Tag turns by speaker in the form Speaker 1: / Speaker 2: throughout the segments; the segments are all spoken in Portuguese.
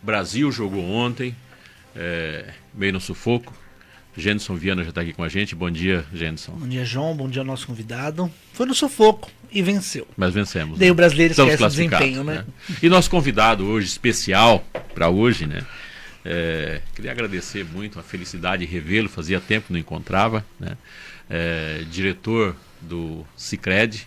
Speaker 1: Brasil jogou ontem, meio no sufoco. Genson Viana já está aqui com a gente. Bom dia, Genson.
Speaker 2: Bom dia, João. Bom dia ao nosso convidado. Foi no sufoco e venceu.
Speaker 1: Mas vencemos.
Speaker 2: Daí
Speaker 1: né?
Speaker 2: o brasileiro
Speaker 1: Estamos
Speaker 2: esquece o desempenho, né?
Speaker 1: E nosso convidado hoje, especial para hoje, né? Queria agradecer muito, a felicidade de revê-lo, fazia tempo que não encontrava, né? Diretor do Sicredi,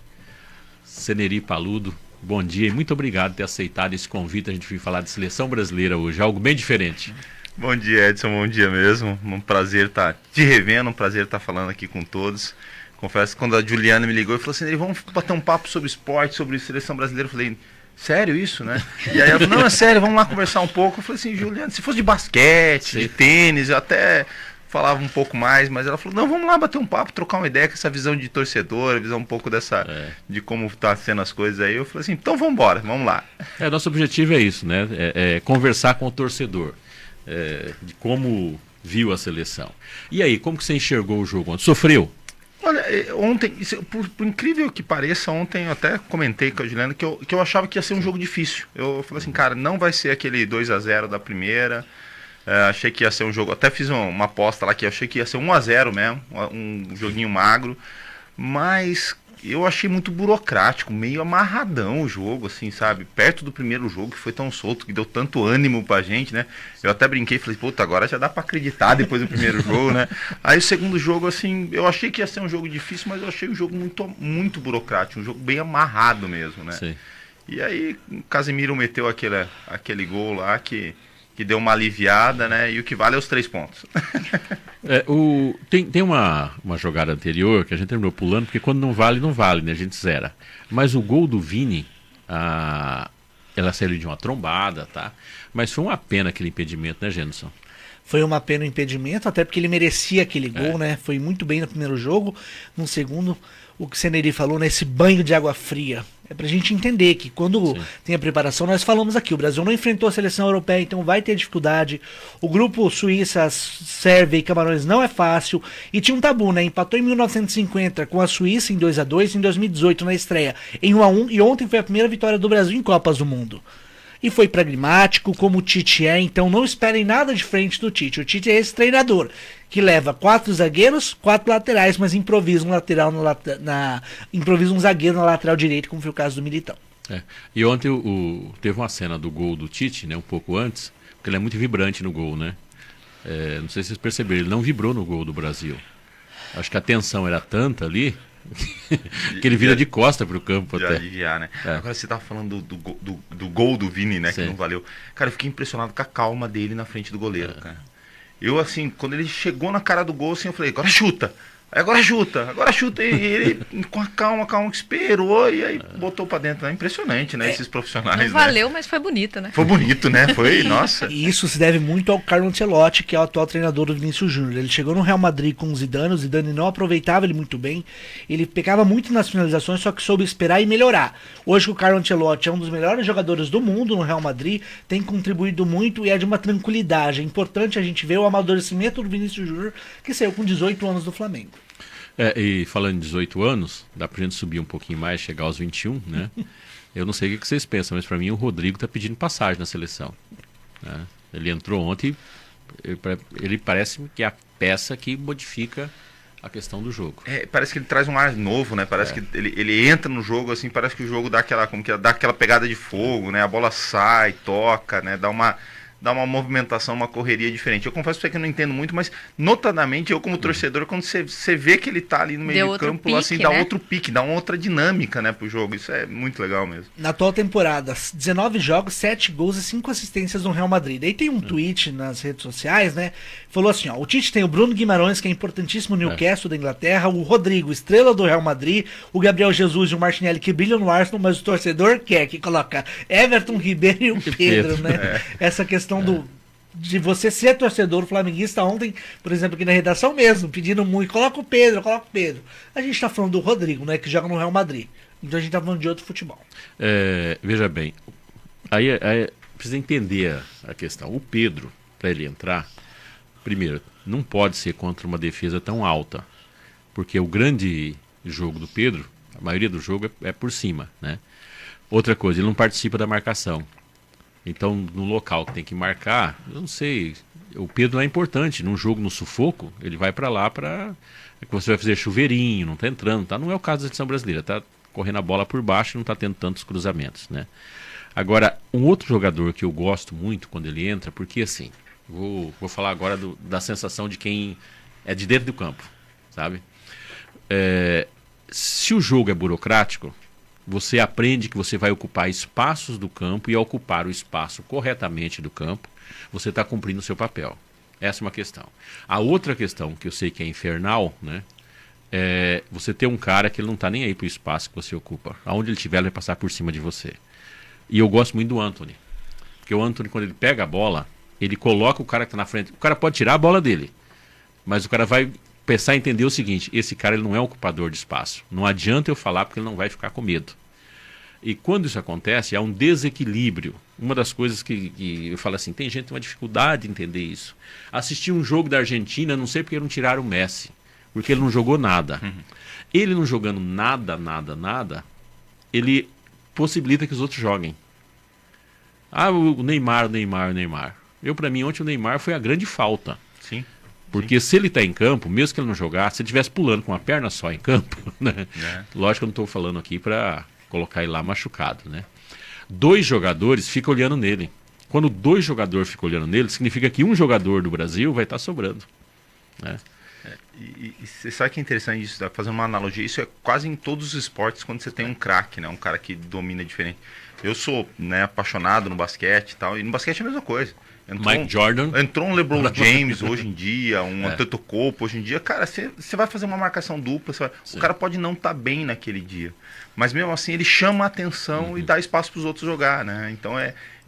Speaker 1: Seneri Paludo. Bom dia e muito obrigado por ter aceitado esse convite. A gente veio falar de seleção brasileira hoje, algo bem diferente.
Speaker 3: Bom dia, Edson, bom dia mesmo. Um prazer estar te revendo, um prazer estar falando aqui com todos. Confesso que quando a Juliana me ligou e falou assim, vamos bater um papo sobre esporte, sobre seleção brasileira, eu falei, sério isso, né? E aí ela falou, não, é sério, vamos lá conversar um pouco. Eu falei assim, Juliana, se fosse de basquete, de tênis, eu até falava um pouco mais, mas ela falou, não, vamos lá bater um papo, trocar uma ideia com essa visão de torcedor, visão um pouco de como tá sendo as coisas aí. Eu falei assim, então vamos embora, vamos lá.
Speaker 1: Nosso objetivo é isso, né? Conversar com o torcedor. De como viu a seleção. E aí, como que você enxergou o jogo ontem? Sofreu?
Speaker 3: Olha, ontem, por incrível que pareça, ontem eu até comentei com a Juliana que eu achava que ia ser um jogo difícil. Eu falei assim, cara, não vai ser aquele 2-0 da primeira. Achei que ia ser um jogo, até fiz uma aposta lá que eu achei que ia ser 1-0 mesmo, um joguinho magro. Mas eu achei muito burocrático, meio amarradão o jogo, assim, sabe? Perto do primeiro jogo, que foi tão solto, que deu tanto ânimo pra gente, né? Eu até brinquei e falei, puta, agora já dá pra acreditar depois do primeiro jogo, né? Aí o segundo jogo, assim, eu achei que ia ser um jogo difícil, mas eu achei o jogo muito, muito burocrático, um jogo bem amarrado mesmo, né? Sim. E aí o Casemiro meteu aquele gol lá que deu uma aliviada, né? E o que vale é os 3 pontos.
Speaker 1: Tem uma jogada anterior que a gente terminou pulando, porque quando não vale, não vale, né? A gente zera. Mas o gol do Vini, ela saiu de uma trombada, tá? Mas foi uma pena aquele impedimento, né, Genson?
Speaker 2: Foi uma pena o impedimento, até porque ele merecia aquele gol, né? Foi muito bem no primeiro jogo. No segundo, o que o Seneri falou, nesse banho de água fria. É pra gente entender que quando tem a preparação, nós falamos aqui, o Brasil não enfrentou a seleção europeia, então vai ter dificuldade. O grupo Suíça, Sérvia e Camarões não é fácil. E tinha um tabu, né? Empatou em 1950 com a Suíça em 2-2, em 2018 na estreia em 1-1, e ontem foi a primeira vitória do Brasil em Copas do Mundo. E foi pragmático, como o Tite é, então não esperem nada diferente do Tite. O Tite é esse treinador que leva 4 zagueiros, 4 laterais, mas improvisa um zagueiro na lateral direita, como foi o caso do Militão.
Speaker 1: E ontem teve uma cena do gol do Tite, né, um pouco antes, porque ele é muito vibrante no gol, né? Não sei se vocês perceberam, ele não vibrou no gol do Brasil. Acho que a tensão era tanta ali que ele vira de costa pro campo até.
Speaker 3: Aliviar, né? Agora você tava falando do gol do Vini, né? Sim. Que não valeu. Cara, eu fiquei impressionado com a calma dele na frente do goleiro, cara. Eu, assim, quando ele chegou na cara do gol, assim, eu falei, agora chuta! Agora chuta, e ele com a calma que esperou e aí botou pra dentro. É impressionante, né, esses profissionais.
Speaker 4: Não valeu, mas foi bonito, né?
Speaker 3: Foi bonito, né? Foi, nossa.
Speaker 2: E isso se deve muito ao Carlo Ancelotti, que é o atual treinador do Vinícius Júnior. Ele chegou no Real Madrid com o Zidane não aproveitava ele muito bem, ele pecava muito nas finalizações, só que soube esperar e melhorar. Hoje o Carlo Ancelotti é um dos melhores jogadores do mundo no Real Madrid, tem contribuído muito e é de uma tranquilidade. É importante a gente ver o amadurecimento do Vinícius Júnior, que saiu com 18 anos do Flamengo.
Speaker 1: E falando em 18 anos, dá pra gente subir um pouquinho mais, chegar aos 21, né? Eu não sei o que vocês pensam, mas pra mim o Rodrigo tá pedindo passagem na seleção, né? Ele entrou ontem, ele parece que é a peça que modifica a questão do jogo.
Speaker 3: Parece que ele traz um ar novo, né? Parece que ele entra no jogo, assim, parece que o jogo dá aquela pegada de fogo, né? A bola sai, toca, né? Dá uma movimentação, uma correria diferente. Eu confesso pra você que eu não entendo muito, mas notadamente eu como torcedor, quando você vê que ele tá ali no meio do campo, pique, assim, dá outro pique, dá uma outra dinâmica, né, pro jogo. Isso é muito legal mesmo.
Speaker 2: Na atual temporada, 19 jogos, 7 gols e 5 assistências no Real Madrid. Daí tem um tweet nas redes sociais, né, falou assim, ó, o Tite tem o Bruno Guimarães, que é importantíssimo no Newcastle da Inglaterra, o Rodrigo, estrela do Real Madrid, o Gabriel Jesus e o Martinelli, que brilham no Arsenal, mas o torcedor quer que coloca Everton, Ribeiro e o Pedro, né? Essa questão de você ser torcedor flamenguista ontem, por exemplo, aqui na redação mesmo, pedindo muito, coloca o Pedro. A gente tá falando do Rodrigo, né, que joga no Real Madrid. Então a gente tá falando de outro futebol.
Speaker 1: Veja bem, aí precisa entender a questão. O Pedro, para ele entrar, primeiro, não pode ser contra uma defesa tão alta, porque o grande jogo do Pedro, a maioria do jogo é por cima, né? Outra coisa, ele não participa da marcação. Então, no local que tem que marcar, eu não sei, o Pedro é importante. Num jogo no sufoco, ele vai para lá para... Você vai fazer chuveirinho, não está entrando, tá? Não é o caso da seleção brasileira, tá correndo a bola por baixo e não está tendo tantos cruzamentos, né? Agora, um outro jogador que eu gosto muito quando ele entra, porque assim, vou falar agora da sensação de quem é de dentro do campo, sabe? Se o jogo é burocrático, você aprende que você vai ocupar espaços do campo, e ao ocupar o espaço corretamente do campo, você está cumprindo o seu papel. Essa é uma questão. A outra questão, que eu sei que é infernal, né, é você ter um cara que ele não está nem aí para o espaço que você ocupa. Aonde ele estiver, ele vai passar por cima de você. E eu gosto muito do Antony. Porque o Antony, quando ele pega a bola, ele coloca o cara que está na frente. O cara pode tirar a bola dele, mas o cara vai pensar e entender o seguinte: esse cara ele não é um ocupador de espaço. Não adianta eu falar, porque ele não vai ficar com medo. E quando isso acontece, há um desequilíbrio. Uma das coisas que eu falo assim, tem gente que tem uma dificuldade de entender isso. Assistir um jogo da Argentina, não sei porque não tiraram o Messi, porque ele não jogou nada. Ele não jogando nada, ele possibilita que os outros joguem. Ah, o Neymar. Para mim, ontem o Neymar foi a grande falta.
Speaker 3: Sim.
Speaker 1: Porque se ele está em campo, mesmo que ele não jogasse, se ele estivesse pulando com uma perna só em campo, né? Lógico que eu não estou falando aqui para colocar ele lá machucado, né? 2 jogadores ficam olhando nele. Quando 2 jogadores ficam olhando nele, significa que um jogador do Brasil vai estar sobrando, né?
Speaker 3: E você sabe que é interessante isso, fazendo uma analogia, isso é quase em todos os esportes, quando você tem um craque, né? Um cara que domina diferente. Eu sou, né, apaixonado no basquete e tal, e no basquete é a mesma coisa.
Speaker 1: Mike Jordan.
Speaker 3: Entrou um LeBron James hoje em dia, um Antetokounmpo hoje em dia. Cara, você vai fazer uma marcação dupla, o cara pode não estar bem naquele dia, mas mesmo assim ele chama a atenção e dá espaço para os outros jogar, né? Então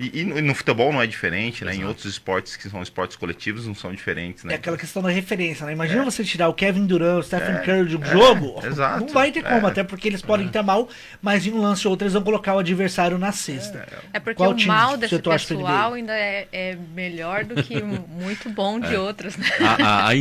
Speaker 3: e no futebol não é diferente, né? Em outros esportes que são esportes coletivos não são diferentes, né?
Speaker 2: É aquela questão da referência, né? Imagina você tirar o Kevin Durant, o Stephen Curry de um jogo,
Speaker 3: exato,
Speaker 2: não vai ter como, até porque eles podem estar mal, mas em um lance ou outro eles vão colocar o adversário na cesta.
Speaker 4: É porque o mal desse pessoal ainda é melhor do que muito bom de outros, né?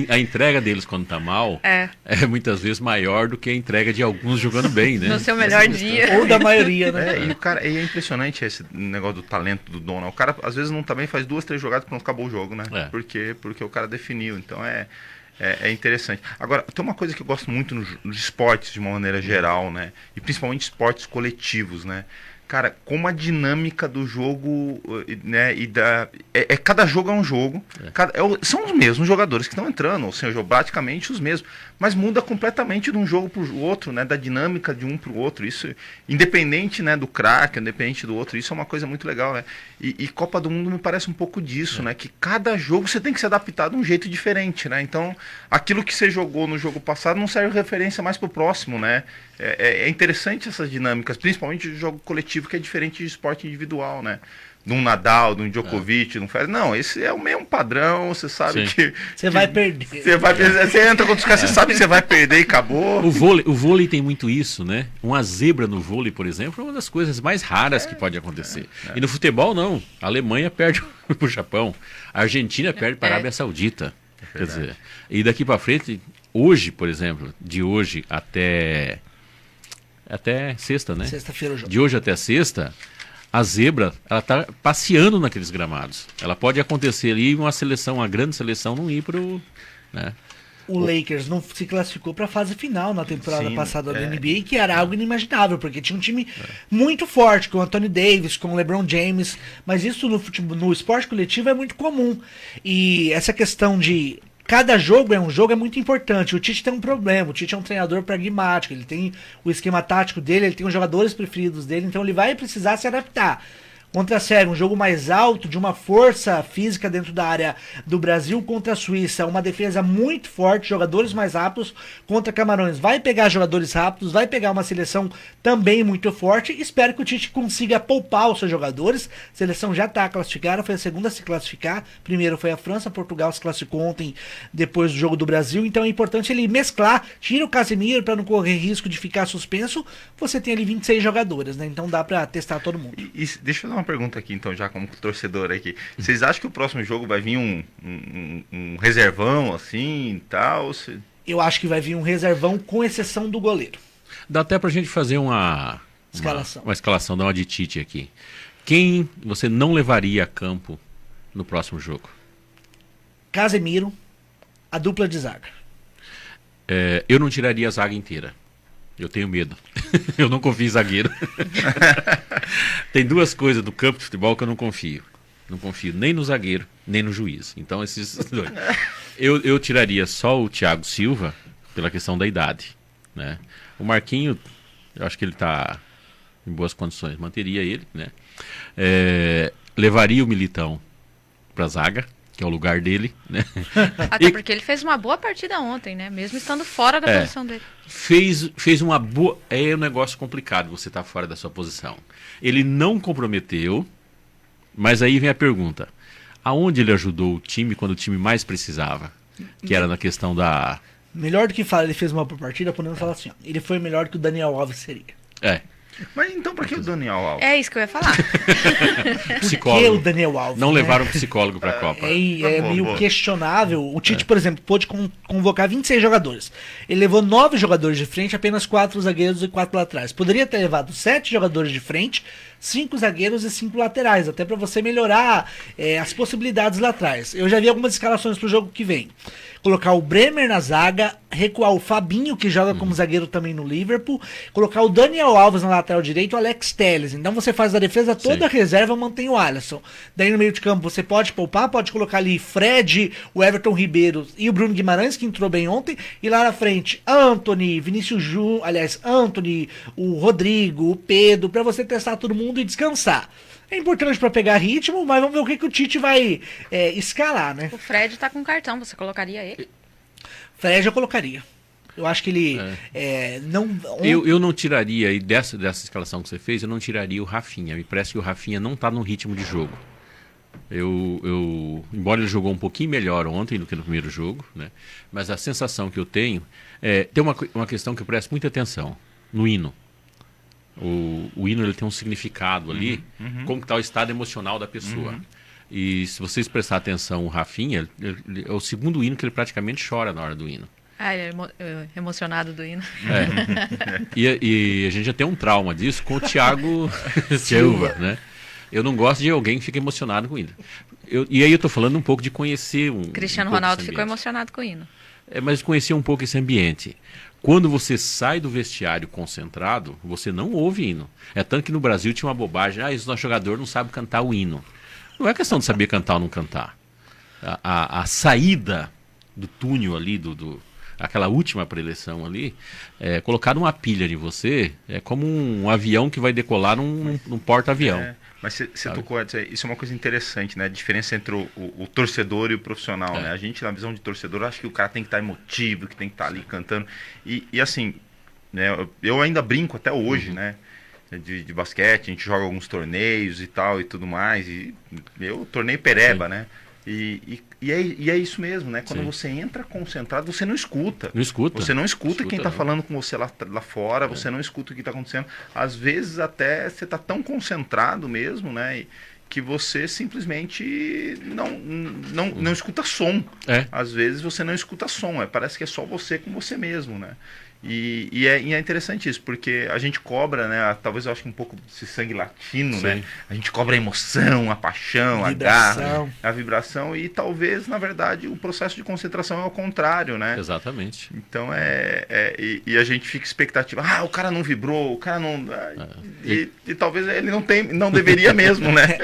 Speaker 1: A entrega deles quando tá mal é muitas vezes maior do que a entrega de alguns jogando bem, né?
Speaker 4: No seu melhor dia.
Speaker 2: Ou da maioria, né?
Speaker 3: E o cara, é impressionante esse negócio do talento do dom, né? O cara às vezes não tá bem, faz 2, 3 jogadas e pronto, acabou o jogo, né? Porque o cara definiu, então é interessante. Agora, tem uma coisa que eu gosto muito nos esportes de uma maneira geral, né? E principalmente esportes coletivos, né? Cara, como a dinâmica do jogo, né, cada jogo é um jogo, são os mesmos jogadores que estão entrando, ou seja, praticamente os mesmos, mas muda completamente de um jogo para o outro, né, da dinâmica de um para o outro, isso, independente, né, do craque, independente do outro, isso é uma coisa muito legal, né, e Copa do Mundo me parece um pouco disso, né, que cada jogo você tem que se adaptar de um jeito diferente, né, então aquilo que você jogou no jogo passado não serve referência mais para o próximo, né. É interessante essas dinâmicas, principalmente de jogo coletivo, que é diferente de esporte individual, né? De um Nadal, de um Djokovic, de um Federer. Não, esse é o mesmo padrão, você sabe que...
Speaker 2: Você vai perder.
Speaker 3: Você entra contra os caras, você sabe que você vai perder e acabou.
Speaker 1: O vôlei tem muito isso, né? Uma zebra no vôlei, por exemplo, é uma das coisas mais raras que pode acontecer. E no futebol, não. A Alemanha perde para o Japão. A Argentina perde para a Arábia Saudita. Quer dizer, e daqui para frente, hoje, por exemplo, de hoje até sexta, né?
Speaker 2: Sexta-feira o jogo.
Speaker 1: De hoje até sexta, a zebra, ela tá passeando naqueles gramados. Ela pode acontecer ali uma grande seleção não ir pro, né?
Speaker 2: O Lakers não se classificou para a fase final na temporada passada da NBA, que era algo inimaginável, porque tinha um time muito forte, com o Anthony Davis, com o LeBron James, mas isso no esporte coletivo é muito comum. E essa questão de cada jogo é muito importante. O Tite tem um problema, o Tite é um treinador pragmático, ele tem o esquema tático dele, ele tem os jogadores preferidos dele, então ele vai precisar se adaptar. Contra a Sérvia, um jogo mais alto, de uma força física dentro da área do Brasil. Contra a Suíça, uma defesa muito forte, jogadores mais rápidos. Contra Camarões, vai pegar jogadores rápidos, vai pegar uma seleção também muito forte. Espero que o Tite consiga poupar os seus jogadores. A seleção já está classificada, foi a segunda a se classificar. Primeiro foi a França, Portugal se classificou ontem, depois do jogo do Brasil. Então é importante ele mesclar, tira o Casemiro para não correr risco de ficar suspenso. Você tem ali 26 jogadores, né? Então dá para testar todo mundo.
Speaker 3: Deixa eu dar uma pergunta aqui, então, já como torcedor aqui. Vocês acham que o próximo jogo vai vir um reservão, assim, e tal?
Speaker 2: Eu acho que vai vir um reservão, com exceção do goleiro.
Speaker 1: Dá até pra gente fazer uma
Speaker 2: escalação,
Speaker 1: uma escalação, dar uma de Tite aqui. Quem você não levaria a campo no próximo jogo?
Speaker 2: Casemiro, a dupla de zaga.
Speaker 1: Eu não tiraria a zaga inteira. Eu tenho medo. Eu não confio em zagueiro. Tem duas coisas do campo de futebol que eu não confio. Não confio nem no zagueiro, nem no juiz. Então, esses dois. Eu tiraria só o Thiago Silva pela questão da idade, né? O Marquinho, eu acho que ele está em boas condições. Manteria ele, né? Levaria o Militão para a zaga, que é o lugar dele, né?
Speaker 4: Até porque ele fez uma boa partida ontem, né? Mesmo estando fora da posição dele.
Speaker 1: Fez uma boa... É um negócio complicado você estar fora da sua posição. Ele não comprometeu, mas aí vem a pergunta. Aonde ele ajudou o time quando o time mais precisava? Que era na questão da...
Speaker 2: Melhor do que falar, ele fez uma boa partida, podemos falar assim, ó, ele foi melhor que o Daniel Alves seria.
Speaker 3: Mas então por que o Daniel Alves?
Speaker 4: É isso que eu ia falar.
Speaker 2: Por que o Daniel Alves?
Speaker 1: Não levaram um psicólogo para a Copa.
Speaker 2: É meio questionável. O Tite, por exemplo, pôde convocar 26 jogadores. Ele levou 9 jogadores de frente, apenas 4 zagueiros e 4 laterais. Poderia ter levado 7 jogadores de frente, 5 zagueiros e 5 laterais, até para você melhorar as possibilidades lá atrás. Eu já vi algumas escalações para o jogo que vem. Colocar o Bremer na zaga, recuar o Fabinho, que joga como zagueiro também no Liverpool, colocar o Daniel Alves na lateral direito, o Alex Telles. Então você faz a defesa toda, a reserva, mantém o Alisson. Daí no meio de campo você pode poupar, pode colocar ali Fred, o Everton Ribeiro e o Bruno Guimarães, que entrou bem ontem, e lá na frente Antony, Vinícius Júnior, aliás, Antony, o Rodrigo, o Pedro, para você testar todo mundo e descansar. É importante para pegar ritmo, mas vamos ver o que o Tite vai escalar, né?
Speaker 4: O Fred tá com cartão, você colocaria ele?
Speaker 2: Fred eu colocaria. Eu acho que ele não...
Speaker 1: Eu não tiraria, e dessa escalação que você fez, eu não tiraria o Rafinha. Me parece que o Rafinha não está no ritmo de jogo. Embora ele jogou um pouquinho melhor ontem do que no primeiro jogo, né? Mas a sensação que eu tenho... tem uma questão que eu presto muita atenção no hino. O hino ele tem um significado ali, como está o estado emocional da pessoa. E se vocês prestarem atenção, o Rafinha, ele é o segundo hino que ele praticamente chora na hora do hino.
Speaker 4: Ele é emocionado do hino.
Speaker 1: E a gente já tem um trauma disso com o Thiago Silva, né? Eu não gosto de alguém que fica emocionado com o hino. E aí eu estou falando um pouco de conhecer
Speaker 4: Cristiano Ronaldo ficou emocionado com o hino.
Speaker 1: Mas conhecer um pouco esse ambiente. Quando você sai do vestiário concentrado, você não ouve hino. É tanto que no Brasil tinha uma bobagem, esse nosso jogador não sabe cantar o hino. Não é questão de saber cantar ou não cantar. A saída do túnel ali, aquela última preleção ali, colocar uma pilha em você, é como um avião que vai decolar num porta-avião.
Speaker 3: Mas você tocou, isso é uma coisa interessante, né? A diferença entre o torcedor e o profissional, né? A gente, na visão de torcedor, acha que o cara tem que estar emotivo, que tem que estar ali cantando. E assim, né? Eu ainda brinco até hoje, né? De basquete, a gente joga alguns torneios e tal e tudo mais. E eu torneio pereba, né? E é isso mesmo, né? Quando você entra concentrado, você não escuta. Você não escuta quem está falando com você lá fora, você não escuta o que está acontecendo. Às vezes até você está tão concentrado mesmo, né? Que você simplesmente não escuta som. Às vezes você não escuta som, parece que é só você com você mesmo, né? E é interessante isso, porque a gente cobra, né? Talvez eu acho que um pouco desse sangue latino, né? A gente cobra a emoção, a paixão, a garra, a vibração, e talvez, na verdade, o processo de concentração é o contrário, né?
Speaker 1: Exatamente.
Speaker 3: Então e a gente fica expectativa, o cara não vibrou, o cara não... E talvez ele não deveria mesmo, né?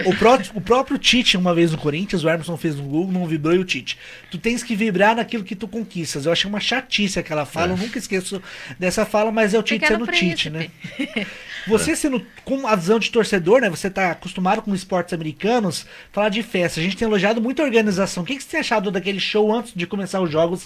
Speaker 2: O próprio Tite, uma vez no Corinthians, o Emerson fez no Google, não vibrou, e o Tite. Tu tens que vibrar naquilo que tu conquistas. Eu achei uma chatice aquela fala, eu nunca esqueço dessa fala, mas é o Tite sendo Tite, né? Você sendo com a visão de torcedor, né? Você tá acostumado com esportes americanos, falar de festa. A gente tem elogiado muito a organização. O que você tem achado daquele show antes de começar os jogos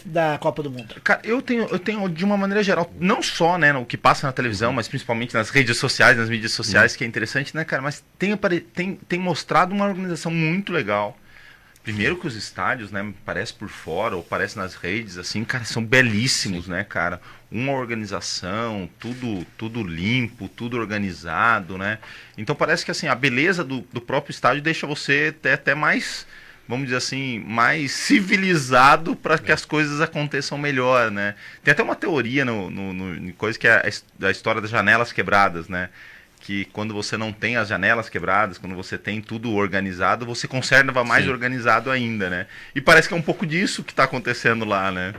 Speaker 2: da Copa do Mundo?
Speaker 3: Cara, eu tenho de uma maneira geral, não só, né, o que passa na televisão, mas principalmente nas redes sociais, nas mídias sociais, que é interessante, né, cara? Mas tem mostrado uma organização muito legal. Primeiro que os estádios, né, parece por fora ou parece nas redes, assim, cara, são belíssimos, né, cara? Uma organização, tudo limpo, tudo organizado, né? Então parece que, assim, a beleza do próprio estádio deixa você até mais, vamos dizer assim, mais civilizado para que as coisas aconteçam melhor, né? Tem até uma teoria no coisa que é a história das janelas quebradas, né? que quando você não tem as janelas quebradas, quando você tem tudo organizado, você conserva mais organizado ainda, né? E parece que é um pouco disso que está acontecendo lá, né?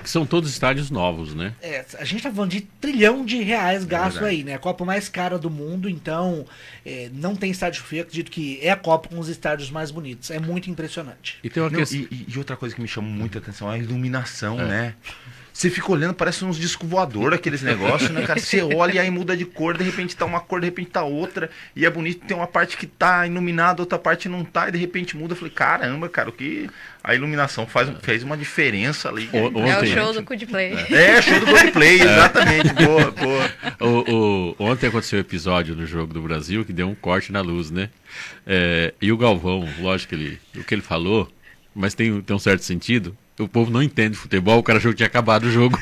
Speaker 1: São todos estádios novos, né?
Speaker 2: A gente tá falando de R$ trilhão gasto aí, né? A Copa mais cara do mundo, então não tem estádio feio. Acredito que é a Copa com os estádios mais bonitos. É muito impressionante.
Speaker 3: E, tem uma e outra coisa que me chama muita atenção é a iluminação, né? Você fica olhando, parece uns discos voadores, aqueles negócios, né, cara? Você olha e aí muda de cor, de repente tá uma cor, de repente tá outra. E é bonito, tem uma parte que tá iluminada, outra parte não tá, e de repente muda. Eu falei, caramba, cara, o que a iluminação fez uma diferença ali.
Speaker 4: É o show do Coldplay.
Speaker 3: Show do Coldplay, exatamente. Boa.
Speaker 1: Ontem aconteceu um episódio no Jogo do Brasil que deu um corte na luz, né? E o Galvão, lógico que o que ele falou, mas tem um certo sentido. O povo não entende futebol, o cara achou que tinha acabado o jogo.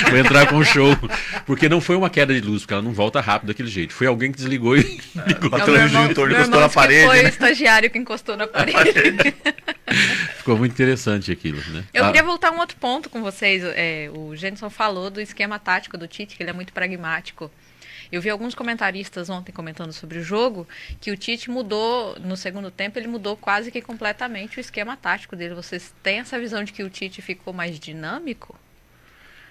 Speaker 1: Foi entrar com o show. Porque não foi uma queda de luz, porque ela não volta rápido daquele jeito. Foi alguém que desligou e ligou.
Speaker 3: Bateu o disjuntor, encostou na parede.
Speaker 4: Foi
Speaker 3: né?
Speaker 4: o estagiário que encostou na parede.
Speaker 1: Ficou muito interessante aquilo, né?
Speaker 4: Eu queria voltar a um outro ponto com vocês. O Genson falou do esquema tático do Tite, que ele é muito pragmático. Eu vi alguns comentaristas ontem comentando sobre o jogo, que o Tite mudou, no segundo tempo, ele mudou quase que completamente o esquema tático dele. Vocês têm essa visão de que o Tite ficou mais dinâmico?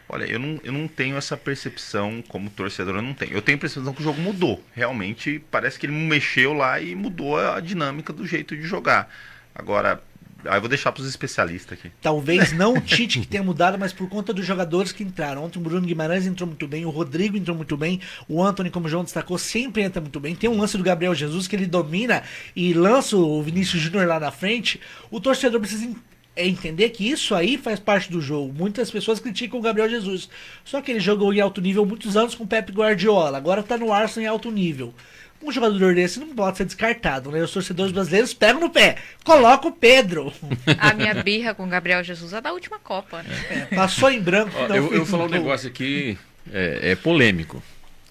Speaker 3: Olha, eu não tenho essa percepção como torcedor, eu não tenho. Eu tenho a percepção que o jogo mudou. Realmente, parece que ele mexeu lá e mudou a dinâmica do jeito de jogar. Agora, eu vou deixar para os especialistas aqui.
Speaker 2: Talvez não o Tite que tenha mudado, mas por conta dos jogadores que entraram. Ontem o Bruno Guimarães entrou muito bem, o Rodrigo entrou muito bem, o Antony, como o João destacou, sempre entra muito bem. Tem um lance do Gabriel Jesus que ele domina e lança o Vinícius Júnior lá na frente. O torcedor precisa entender que isso aí faz parte do jogo. Muitas pessoas criticam o Gabriel Jesus. Só que ele jogou em alto nível muitos anos com o Pep Guardiola. Agora tá no Arsenal em alto nível. Um jogador desse não pode ser descartado, né? Os torcedores brasileiros pegam no pé. Coloca o Pedro.
Speaker 4: A minha birra com o Gabriel Jesus é da última Copa, né?
Speaker 2: Passou em branco.
Speaker 1: Eu vou falar um negócio aqui, é polêmico.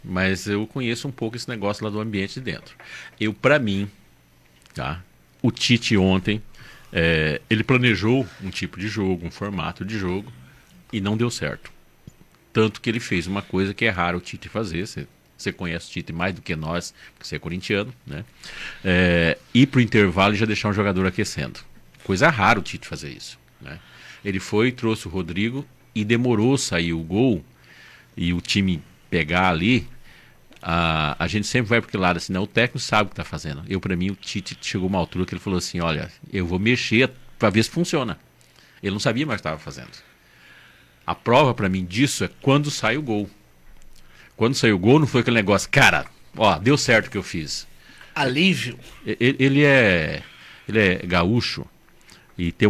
Speaker 1: Mas eu conheço um pouco esse negócio lá do ambiente de dentro. Pra mim, tá? O Tite ontem, ele planejou um tipo de jogo, um formato de jogo, e não deu certo. Tanto que ele fez uma coisa que é raro o Tite fazer. Você conhece o Tite mais do que nós, porque você é corintiano, né? Ir pro intervalo e já deixar um jogador aquecendo. Coisa rara o Tite fazer isso, né? Ele foi, trouxe o Rodrigo e demorou a sair o gol e o time pegar ali. A gente sempre vai para aquele lado assim, não, o técnico sabe o que está fazendo. Para mim, o Tite chegou a uma altura que ele falou assim, olha, eu vou mexer para ver se funciona. Ele não sabia mais o que estava fazendo. A prova para mim disso é quando sai o gol. Quando saiu o gol, não foi aquele negócio, cara, deu certo o que eu fiz.
Speaker 2: Alívio.
Speaker 1: Ele é gaúcho e tem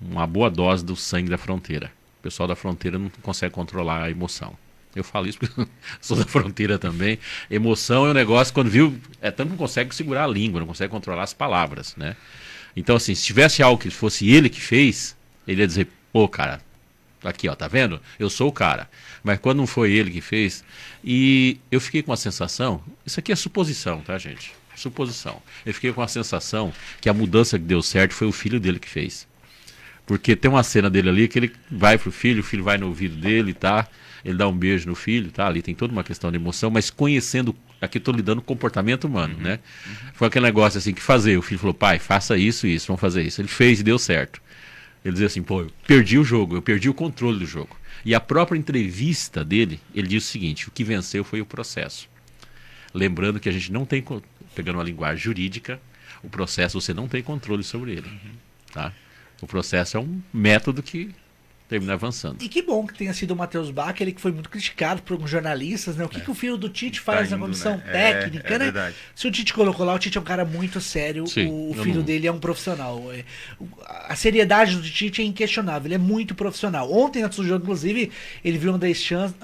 Speaker 1: uma boa dose do sangue da fronteira. O pessoal da fronteira não consegue controlar a emoção. Eu falo isso porque sou da fronteira também. Emoção é um negócio, quando viu, tanto não consegue segurar a língua, não consegue controlar as palavras, né? Então, assim, se tivesse algo que fosse ele que fez, ele ia dizer, pô, cara, aqui, tá vendo? Eu sou o cara. Mas quando não foi ele que fez, e eu fiquei com a sensação, isso aqui é suposição, tá, gente? Suposição. Eu fiquei com a sensação que a mudança que deu certo foi o filho dele que fez. Porque tem uma cena dele ali que ele vai pro filho, o filho vai no ouvido dele, tá? Ele dá um beijo no filho, tá? Ali tem toda uma questão de emoção, mas conhecendo, aqui estou lidando com o comportamento humano, né? Foi aquele negócio assim, que fazer. O filho falou, pai, faça isso e isso, vamos fazer isso. Ele fez e deu certo. Ele dizia assim, pô, eu perdi o jogo, eu perdi o controle do jogo. E a própria entrevista dele, ele diz o seguinte, o que venceu foi o processo. Lembrando que a gente não tem, pegando uma linguagem jurídica, o processo você não tem controle sobre ele, tá? O processo é um método que termina avançando.
Speaker 2: E que bom que tenha sido o Matheus Bach, ele que foi muito criticado por alguns jornalistas, né? O que o filho do Tite faz na comissão técnica, né?
Speaker 3: Verdade.
Speaker 2: Se o Tite colocou lá, o Tite é um cara muito sério,
Speaker 1: Sim,
Speaker 2: o filho dele é um profissional. A seriedade do Tite é inquestionável, ele é muito profissional. Ontem, antes do jogo, inclusive, ele viu o André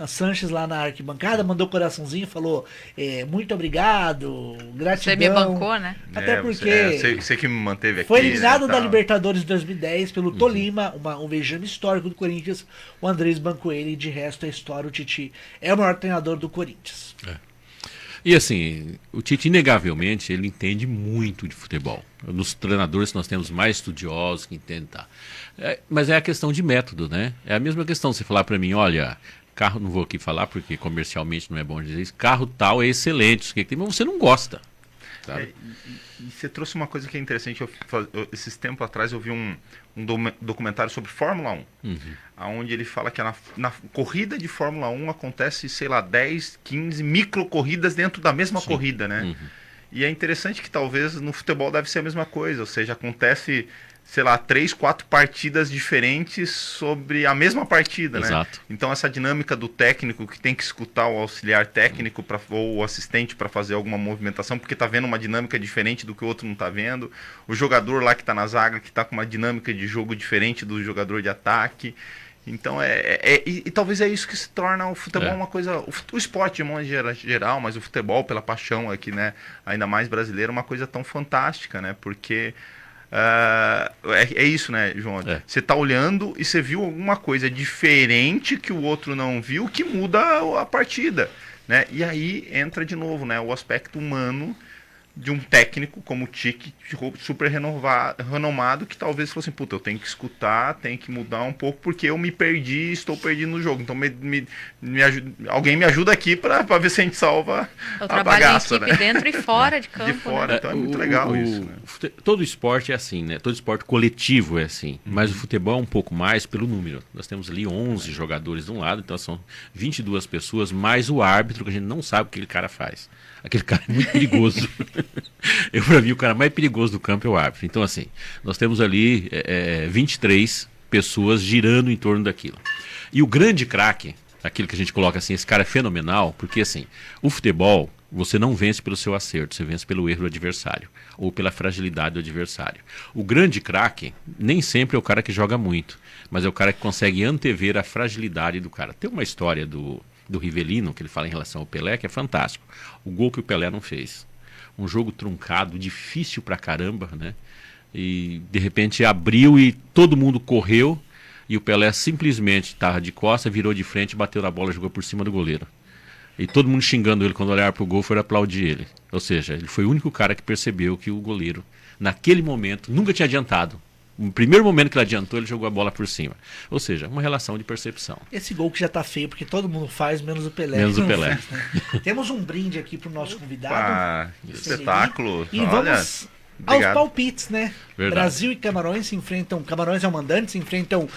Speaker 2: Sanches lá na arquibancada, mandou coraçãozinho, falou, muito obrigado, gratidão.
Speaker 4: Você me bancou, né?
Speaker 2: Até porque
Speaker 3: você que me manteve aqui.
Speaker 2: foi eliminado
Speaker 3: né,
Speaker 2: da Libertadores de 2010 pelo Tolima, um vexame histórico do Corinthians. O Andrés bancou ele e de resto a história, o Tite é o maior treinador do Corinthians.
Speaker 1: E assim, o Tite inegavelmente ele entende muito de futebol. Nos treinadores nós temos mais estudiosos que entendem, tá? Mas é a questão de método, né? É a mesma questão, você falar para mim, olha, carro, não vou aqui falar porque comercialmente não é bom dizer isso, carro tal é excelente, mas você não gosta. Sabe?
Speaker 3: E você trouxe uma coisa que é interessante. Esses tempos atrás eu vi um documentário sobre Fórmula 1, onde ele fala que na corrida de Fórmula 1 acontece, sei lá, 10, 15 micro corridas dentro da mesma corrida, né? E é interessante que talvez no futebol deve ser a mesma coisa, ou seja, acontece, sei lá, 3, 4 partidas diferentes sobre a mesma partida,
Speaker 1: Exato.
Speaker 3: né? Então essa dinâmica do técnico que tem que escutar o auxiliar técnico ou o assistente para fazer alguma movimentação, porque tá vendo uma dinâmica diferente do que o outro não tá vendo. O jogador lá que tá na zaga, que tá com uma dinâmica de jogo diferente do jogador de ataque. Então e talvez é isso que se torna o futebol uma coisa, o esporte de modo geral, mas o futebol pela paixão aqui, né, ainda mais brasileiro, uma coisa tão fantástica, né? Porque é isso, né, João? Você tá olhando e você viu alguma coisa diferente que o outro não viu, que muda a partida, né? E aí entra de novo, né, o aspecto humano de um técnico como o Tite, super renomado, que talvez fosse assim, puta, eu tenho que escutar, tenho que mudar um pouco, porque eu me perdi, estou perdido no jogo. Então alguém me ajuda aqui para ver se a gente salva a bagaça,
Speaker 4: em equipe, né? Dentro e fora de campo.
Speaker 3: De fora,
Speaker 4: né?
Speaker 3: então é muito legal isso. Né?
Speaker 1: Todo esporte é assim, né? Todo esporte coletivo é assim. Mas o futebol é um pouco mais pelo número. Nós temos ali 11 jogadores de um lado, então são 22 pessoas, mais o árbitro, que a gente não sabe o que aquele cara faz. Aquele cara é muito perigoso. Para mim, o cara mais perigoso do campo é o árbitro. Então, assim, nós temos ali 23 pessoas girando em torno daquilo. E o grande craque, aquilo que a gente coloca assim, esse cara é fenomenal, porque assim, o futebol, você não vence pelo seu acerto, você vence pelo erro do adversário, ou pela fragilidade do adversário. O grande craque nem sempre é o cara que joga muito, mas é o cara que consegue antever a fragilidade do cara. Tem uma história do Rivelino, que ele fala em relação ao Pelé, que é fantástico. O gol que o Pelé não fez. Um jogo truncado, difícil pra caramba, né? E de repente abriu e todo mundo correu e o Pelé simplesmente estava de costas, virou de frente, bateu na bola e jogou por cima do goleiro. E todo mundo xingando ele quando olhar pro gol foi aplaudir ele. Ou seja, ele foi o único cara que percebeu que o goleiro, naquele momento, nunca tinha adiantado. No primeiro momento que ele adiantou, ele jogou a bola por cima. Ou seja, uma relação de percepção.
Speaker 2: Esse gol que já tá feio, porque todo mundo faz, menos o Pelé.
Speaker 1: Menos o Pelé.
Speaker 2: Fez, né? Temos um brinde aqui pro nosso convidado.
Speaker 3: Espetáculo.
Speaker 2: E
Speaker 3: olha,
Speaker 2: vamos
Speaker 3: obrigado.
Speaker 2: aos palpites, né?
Speaker 1: Verdade.
Speaker 2: Brasil e Camarões se enfrentam. Camarões é o mandante, se enfrentam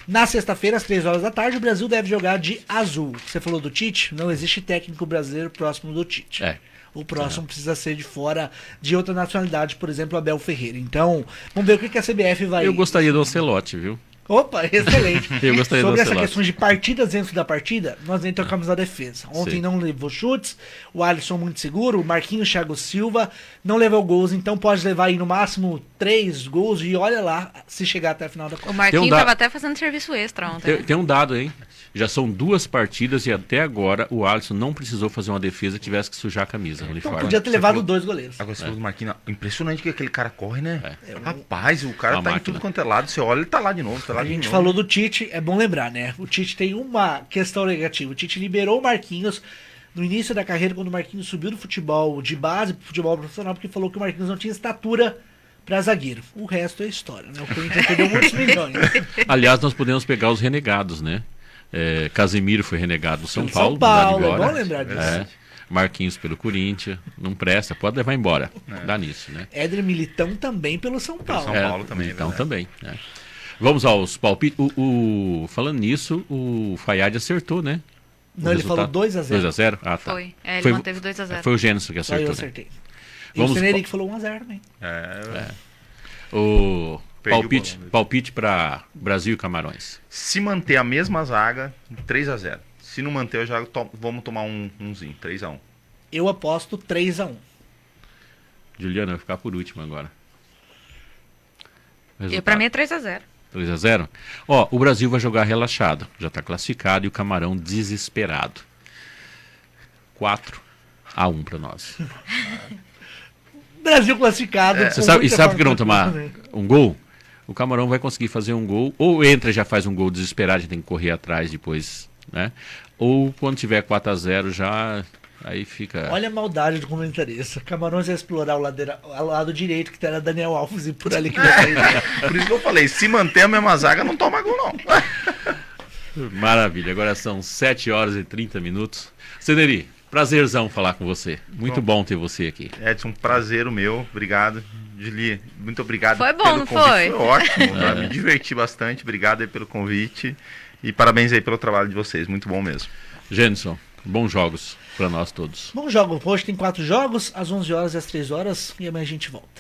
Speaker 2: na sexta-feira, às 3 horas da tarde. O Brasil deve jogar de azul. Você falou do Tite? Não existe técnico brasileiro próximo do Tite. O próximo precisa ser de fora de outra nacionalidade, por exemplo, Abel Ferreira. Então, vamos ver o que a CBF vai...
Speaker 1: Eu gostaria do Ancelotti, viu?
Speaker 2: Opa, excelente.
Speaker 1: Eu gostaria
Speaker 2: Sobre
Speaker 1: do
Speaker 2: essa
Speaker 1: Ancelotti.
Speaker 2: questão de partidas dentro da partida, nós nem tocamos na defesa. Ontem
Speaker 1: Sim.
Speaker 2: não levou chutes, o Alisson muito seguro, o Marquinhos, Thiago Silva não levou gols, então pode levar aí no máximo 3 gols e olha lá se chegar até a final da Copa.
Speaker 4: O Marquinhos
Speaker 1: Tem um
Speaker 4: estava até fazendo serviço extra ontem.
Speaker 1: Tem um dado, hein? Já são 2 partidas e até agora o Alisson não precisou fazer uma defesa que tivesse que sujar a camisa, o
Speaker 2: Então
Speaker 1: uniforme.
Speaker 2: podia ter levado 2 goleiros.
Speaker 3: Agora você falou do Marquinhos, impressionante que aquele cara corre, né? Rapaz, o cara
Speaker 1: Uma
Speaker 3: tá em
Speaker 1: máquina.
Speaker 3: tudo quanto é lado, você olha, ele tá lá de novo, tá lá
Speaker 2: A
Speaker 3: de
Speaker 2: gente
Speaker 3: novo.
Speaker 2: falou do Tite, é bom lembrar, né? O Tite tem uma questão negativa. O Tite liberou o Marquinhos no início da carreira, quando o Marquinhos subiu do futebol de base pro futebol profissional, porque falou que o Marquinhos não tinha estatura pra zagueiro. O resto é história, né? O Corinthians perdeu muitos milhões.
Speaker 1: Aliás, nós podemos pegar os renegados, né? Casemiro foi renegado no São
Speaker 2: Pelo
Speaker 1: Paulo.
Speaker 2: São Paulo,
Speaker 1: mandado embora.
Speaker 2: é bom lembrar disso.
Speaker 1: Marquinhos pelo Corinthians, não presta, pode levar embora. Dá nisso, né?
Speaker 2: Éder Militão também pelo São Paulo.
Speaker 3: São Paulo também,
Speaker 1: Então
Speaker 3: é verdade.
Speaker 1: também. Né? Vamos aos palpites. Falando nisso, o Fayad acertou, né?
Speaker 2: Não, ele falou 2-0.
Speaker 1: 2-0? Ah, tá.
Speaker 4: Foi. Ele manteve 2-0.
Speaker 1: Foi o Gênesis que
Speaker 2: Só eu
Speaker 1: acertou, né?
Speaker 2: acertei. E
Speaker 1: Vamos-
Speaker 2: o Seneric falou 1-0 também.
Speaker 1: O
Speaker 3: Perdi o
Speaker 1: palpite,
Speaker 3: bolão.
Speaker 1: palpite para Brasil e Camarões.
Speaker 3: Se manter a mesma zaga, 3-0. Se não manter, eu já vamos tomar umzinho, 3-1.
Speaker 2: Eu aposto 3-1.
Speaker 1: Juliana vai ficar por último agora.
Speaker 4: E pra mim é 3-0.
Speaker 1: 3-0? Ó, o Brasil vai jogar relaxado. Já está classificado e o Camarão desesperado. 4-1 para nós.
Speaker 2: Brasil classificado.
Speaker 1: Você
Speaker 2: com
Speaker 1: sabe, e
Speaker 2: muita
Speaker 1: sabe por que não
Speaker 2: fortuna,
Speaker 1: tomar
Speaker 2: né?
Speaker 1: um gol? O Camarão vai conseguir fazer um gol. Ou entra e já faz um gol desesperado, a gente tem que correr atrás depois, né? Ou quando tiver 4-0 já... Aí fica...
Speaker 2: Olha a maldade do comentarista. Camarões vai explorar o lado direito, que terá Daniel Alves e por ali que vai sair.
Speaker 3: Por isso que eu falei, se manter a mesma zaga, não toma gol, não.
Speaker 1: Maravilha, agora são 7 horas e 30 minutos. Ceneri, prazerzão falar com você. Muito bom ter você aqui.
Speaker 3: Edson, prazer o meu. Obrigado. Julie, muito obrigado
Speaker 4: foi bom,
Speaker 3: pelo
Speaker 4: não
Speaker 3: convite.
Speaker 4: foi?
Speaker 3: Foi ótimo, tá? Me diverti bastante. Obrigado aí pelo convite. E parabéns aí pelo trabalho de vocês. Muito bom mesmo.
Speaker 1: Genson, bons jogos para nós todos.
Speaker 2: Bom jogo. Hoje tem 4 jogos, às 11 horas e às 3 horas. E amanhã a gente volta.